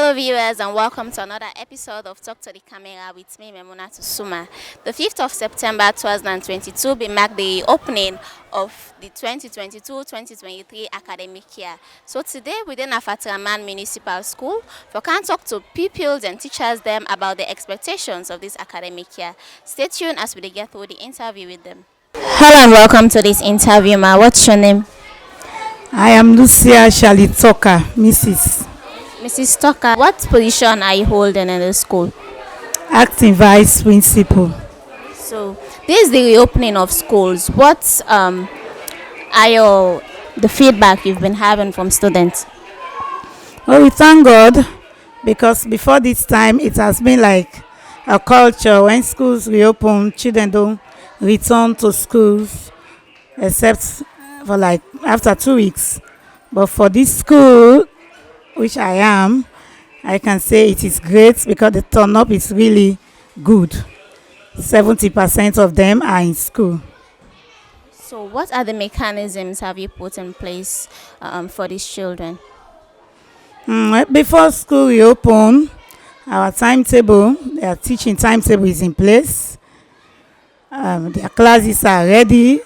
Hello viewers and welcome to another episode of Talk to the Camera with me, Memunatu Suma. The 5th of September 2022 will mark the opening of the 2022-2023 academic year. So today within Fatta Rahman Municipal School, we can talk to pupils and teachers them about the expectations of this academic year. Stay tuned as we get through the interview with them. Hello and welcome to this interview, ma. What's your name? I am Lucia Shalitoka, Mrs. Tucker, what position are you holding in the school? Acting Vice Principal. So, this is the reopening of schools. What are the feedback you've been having from students? Well, we thank God because before this time it has been like a culture when schools reopen, children don't return to schools except for like after 2 weeks. But for this school, which I am, I can say it is great because the turn up is really good. 70% of them are in school. So what are the mechanisms have you put in place for these children? Before school reopen, our timetable, their teaching timetable is in place. Their classes are ready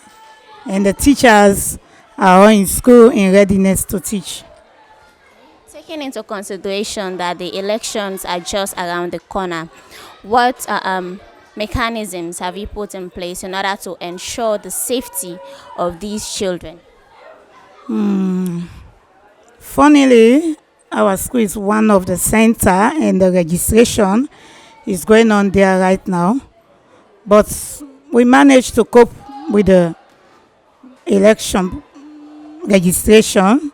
and the teachers are all in school in readiness to teach. Taking into consideration that the elections are just around the corner, what mechanisms have you put in place in order to ensure the safety of these children? Funnily, our school is one of the center and the registration is going on there right now. But we managed to cope with the election registration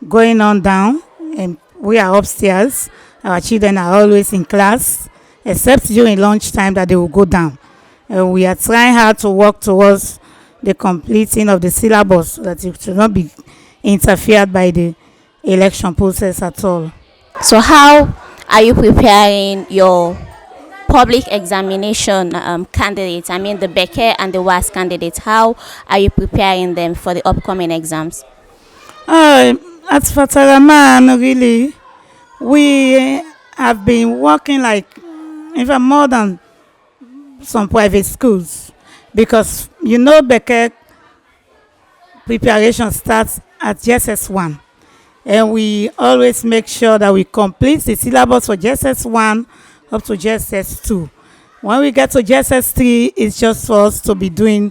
going on down. And we are upstairs. Our children are always in class, except during lunchtime that they will go down. We are trying hard to work towards the completing of the syllabus so that it should not be interfered by the election process at all. So how are you preparing your public examination candidates? I mean the Becker and the WAS candidates. How are you preparing them for the upcoming exams? At Fatta Rahman, really, we have been working like even more than some private schools because Becker preparation starts at JSS1 and we always make sure that we complete the syllabus for JSS1 up to JSS2. When we get to JSS3, it's just for us to be doing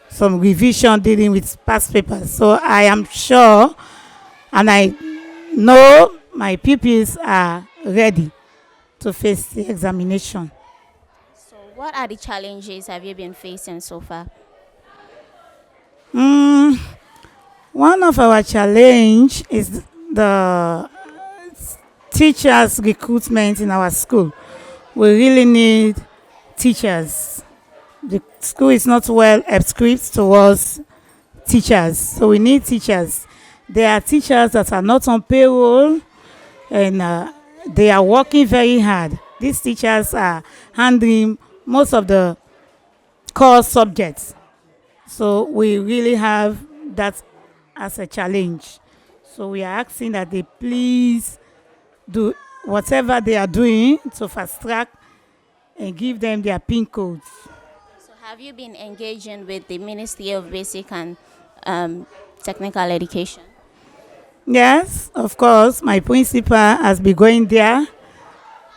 some revision dealing with past papers. So I am sure and I know my pupils are ready to face the examination. So what are the challenges have you been facing so far? One of our challenge is the teachers recruitment in our school. We really need teachers. The school is not well equipped towards teachers, so we need teachers. There are teachers that are not on payroll and they are working very hard. These teachers are handling most of the core subjects. So we really have that as a challenge. So we are asking that they please do whatever they are doing to fast track and give them their PIN codes. So have you been engaging with the Ministry of Basic and Technical Education? Yes, of course. My principal has been going there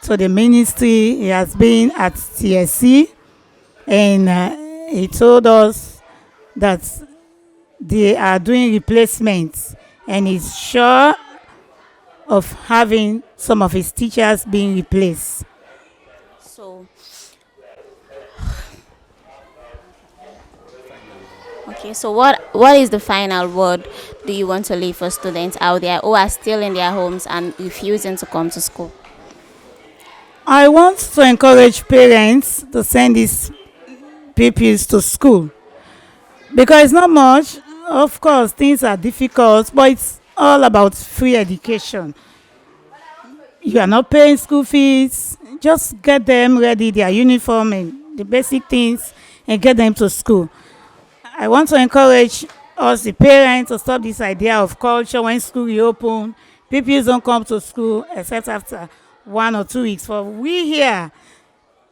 to the ministry. He has been at CSC and he told us that they are doing replacements and he's sure of having some of his teachers being replaced. So, okay, so what is the final word do you want to leave for students out there who are still in their homes and refusing to come to school? I want to encourage parents to send these pupils to school because it's not much. Of course, things are difficult, but it's all about free education. You are not paying school fees. Just get them ready, their uniform and the basic things, and get them to school. I want to encourage us, the parents, to stop this idea of culture when school reopen. Pupils don't come to school except after 1 or 2 weeks. For we here,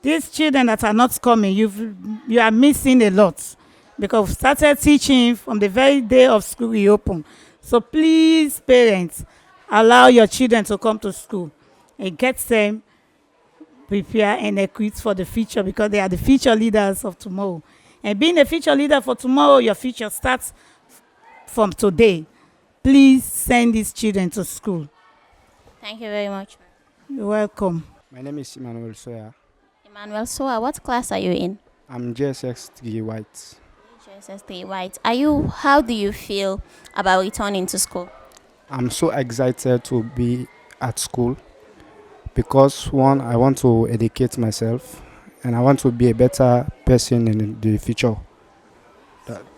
these children that are not coming, you are missing a lot because we started teaching from the very day of school reopen. So please, parents, allow your children to come to school and get them prepared and equipped for the future because they are the future leaders of tomorrow. And being a future leader for tomorrow, your future starts from today. Please send these children to school. Thank you very much. You're welcome. My name is Emmanuel Soya. Emmanuel Soa, what class are you in? I'm JSX 3 White. JSS3 White. How do you feel about returning to school? I'm so excited to be at school because one, I want to educate myself and I want to be a better person in the future.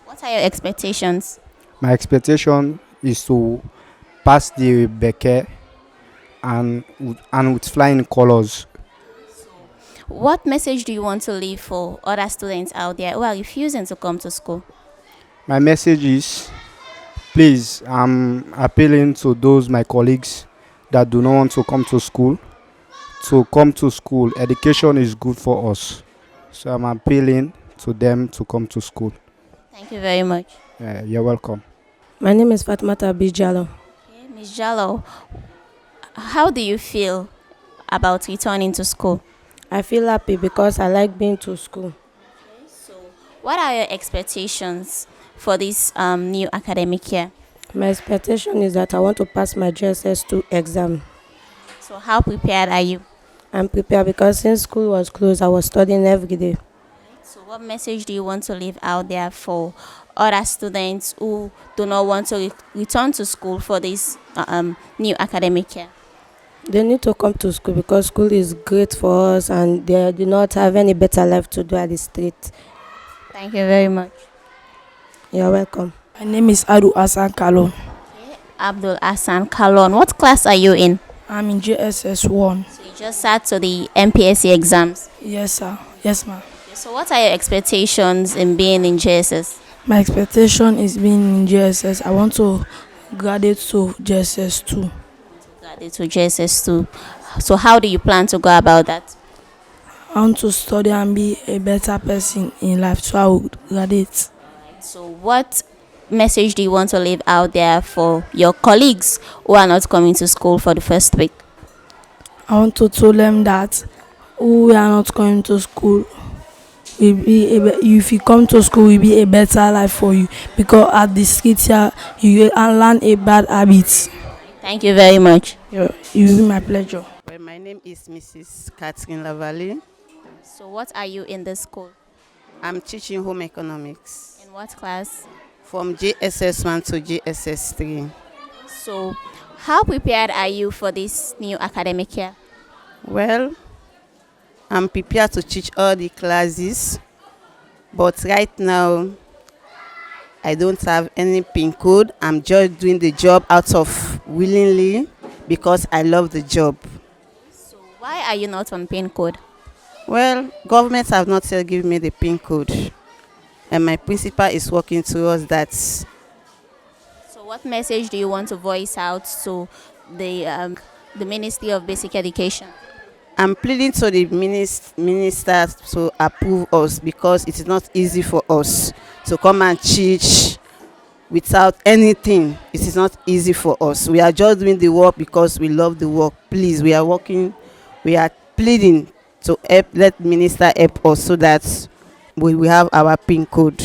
What are your expectations? My expectation is to pass the Beke and with flying colors. What message do you want to leave for other students out there who are refusing to come to school? My message is, please, I'm appealing to those my colleagues that do not want to come to school to come to school. Education is good for us. So I'm appealing to them to come to school. Thank you very much. You're welcome. My name is Fatmata Bijalo. Okay, Ms. Jallo, how do you feel about returning to school? I feel happy because I like being to school. So, what are your expectations for this new academic year? My expectation is that I want to pass my GSS2 exam. So, how prepared are you? I'm prepared because since school was closed, I was studying every day. So, what message do you want to leave out there for other students who do not want to return to school for this new academic year? They need to come to school because school is great for us and they do not have any better life to do at the street. Thank you very much. You're welcome. My name is Adu Hassan Kalon. Abdul Hassan Kalon, what class are you in? I'm in JSS 1. So, you just sat to the MPSC exams. Yes, sir. Yes, ma'am. So, what are your expectations in being in JSS? My expectation is being in JSS. I want to graduate to JSS 2. Graduate to JSS 2. So, how do you plan to go about that? I want to study and be a better person in life, so I will graduate. So, what message do you want to leave out there for your colleagues who are not coming to school for the first week? I want to tell them that who are not going to school will be if you come to school will be a better life for you because at the street here you will learn a bad habits. Thank you very much. It will be my pleasure. Well, my name is Mrs. Catherine Lavalley. So, what are you in the school? I'm teaching home economics In what class? from JSS 1 to JSS 3. So, how prepared are you for this new academic year? Well, I'm prepared to teach all the classes, but right now I don't have any PIN code. I'm just doing the job out of willingly because I love the job. So, why are you not on PIN code? Well, government have not yet given me the PIN code, and my principal is working towards that. So, what message do you want to voice out to the Ministry of Basic Education? I'm pleading to the minister to approve us because it is not easy for us to come and teach without anything. It is not easy for us. We are just doing the work because we love the work. Please, we are working, we are pleading to let the minister help us so that we have our PIN code.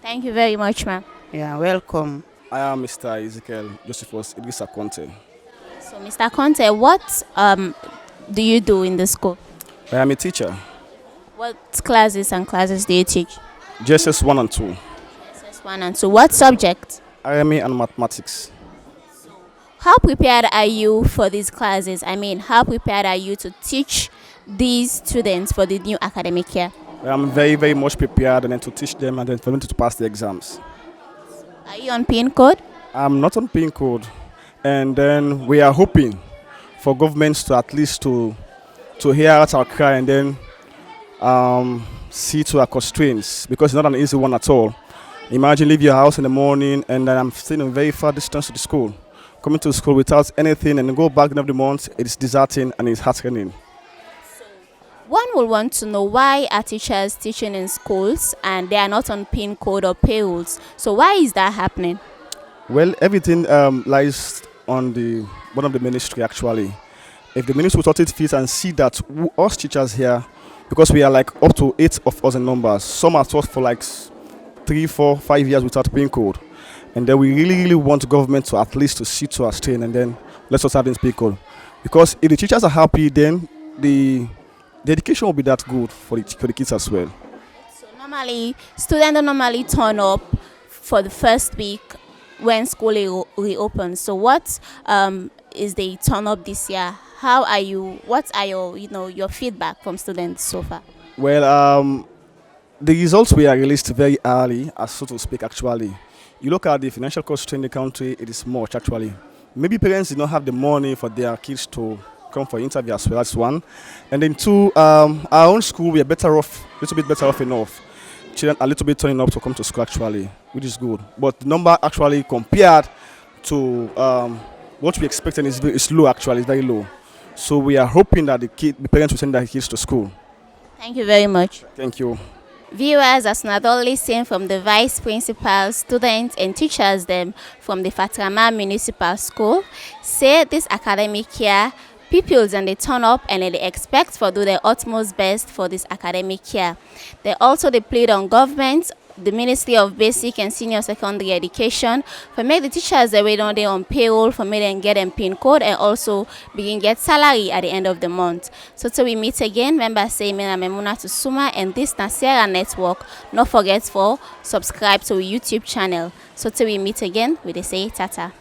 Thank you very much, ma'am. Yeah, welcome. I am Mr. Ezekiel Josephus Idrissa Conte. So, Mr. Conte, what do you do in the school? I am a teacher, What classes do you teach? JSS 1 and 2, SS1 and 2. What subject? IME and mathematics. How prepared are you for these classes? I mean, how prepared are you to teach these students for the new academic year? I am very, very much prepared and then to teach them and then for them to pass the exams. Are you on PIN code? I'm not on PIN code, and then we are hoping for governments to at least to hear out our cry and then see to our constraints because it's not an easy one at all. Imagine leave your house in the morning and then I'm staying a very far distance to the school. coming to school without anything and go back at the end of the month, it's disheartening and it's heartrending. One will want to know, why are teachers teaching in schools and they are not on PIN code or payrolls? So why is that happening? Well, everything lies on the one of the ministry actually. If the ministry will sort it fit and see that us teachers here, because we are like up to 8 of us in numbers, some are taught for like 3, 4, 5 years without PIN code, and then we really want government to at least to see to our strain and then let us have this PIN code. Because if the teachers are happy, then the education will be that good for the kids as well. So normally, students don't normally turn up for the first week when school reopens. So what is the turn up this year? How are you? What are your feedback from students so far? Well, the results were released very early, as so to speak. Actually, you look at the financial cost in the country; it is much actually. Maybe parents did not have the money for their kids to come for interview as well. That's one, and then two, our own school we are better off, a little bit better off enough. Children are a little bit turning up to come to school actually, which is good. But the number actually compared to what we expected is low actually, it's very low. So we are hoping that the parents will send their kids to school. Thank you very much. Thank you. Viewers, as not only seen from the vice principals, students and teachers them from the Fatta Rahman Municipal School, say this academic year, pupils and they turn up and they expect for do their utmost best for this academic year. They also plead on government, the Ministry of Basic and Senior Secondary Education, for make the teachers that wait on they on payroll, for make them get them PIN code and also begin get salary at the end of the month. So till we meet again, remember say me na Memunatu Suma and this Nasera Network. Not forget for subscribe to our YouTube channel. So till we meet again, we say tata.